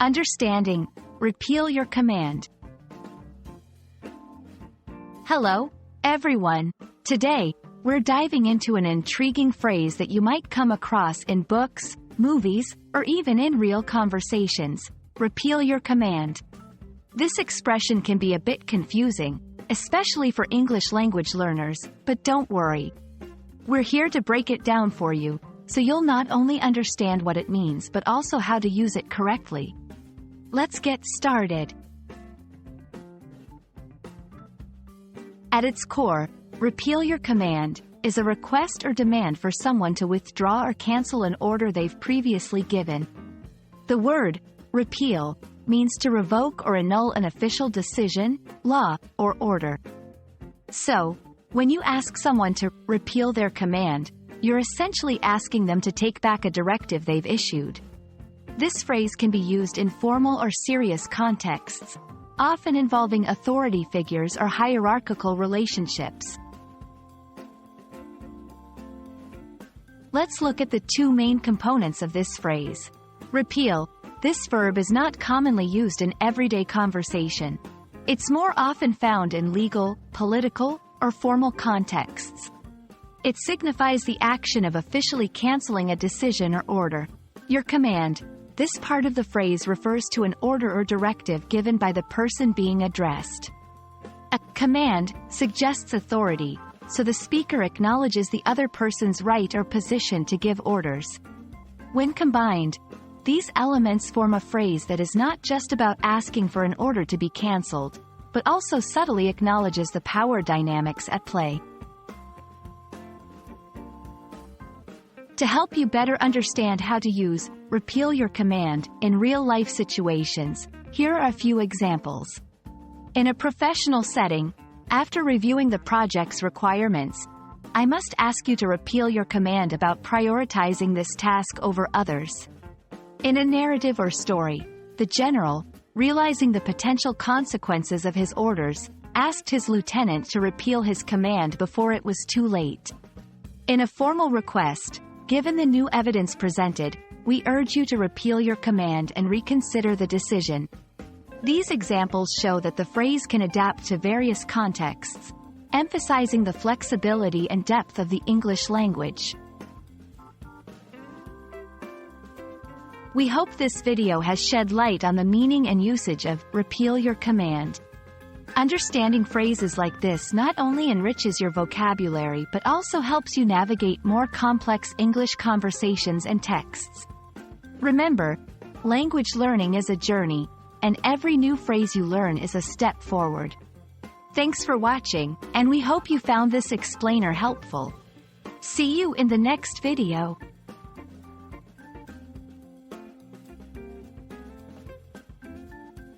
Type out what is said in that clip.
Understanding Repeal Your Command. Hello, everyone. Today, we're diving into an intriguing phrase that you might come across in books, movies, or even in real conversations. Repeal your command. This expression can be a bit confusing, especially for English language learners, but don't worry. We're here to break it down for you, so you'll not only understand what it means but also how to use it correctly. Let's get started. At its core, repeal your command is a request or demand for someone to withdraw or cancel an order they've previously given. The word repeal means to revoke or annul an official decision, law, or order. So, when you ask someone to repeal their command, you're essentially asking them to take back a directive they've issued. This phrase can be used in formal or serious contexts, often involving authority figures or hierarchical relationships. Let's look at the two main components of this phrase. Repeal. This verb is not commonly used in everyday conversation. It's more often found in legal, political, or formal contexts. It signifies the action of officially canceling a decision or order. Your command. This part of the phrase refers to an order or directive given by the person being addressed. A command suggests authority, so the speaker acknowledges the other person's right or position to give orders. When combined, these elements form a phrase that is not just about asking for an order to be cancelled, but also subtly acknowledges the power dynamics at play. To help you better understand how to use repeal your command in real-life situations, here are a few examples. In a professional setting, after reviewing the project's requirements, I must ask you to repeal your command about prioritizing this task over others. In a narrative or story, the general, realizing the potential consequences of his orders, asked his lieutenant to repeal his command before it was too late. In a formal request, given the new evidence presented, we urge you to repeal your command and reconsider the decision. These examples show that the phrase can adapt to various contexts, emphasizing the flexibility and depth of the English language. We hope this video has shed light on the meaning and usage of repeal your command. Understanding phrases like this not only enriches your vocabulary but also helps you navigate more complex English conversations and texts. Remember, language learning is a journey, and every new phrase you learn is a step forward. Thanks for watching, and we hope you found this explainer helpful. See you in the next video.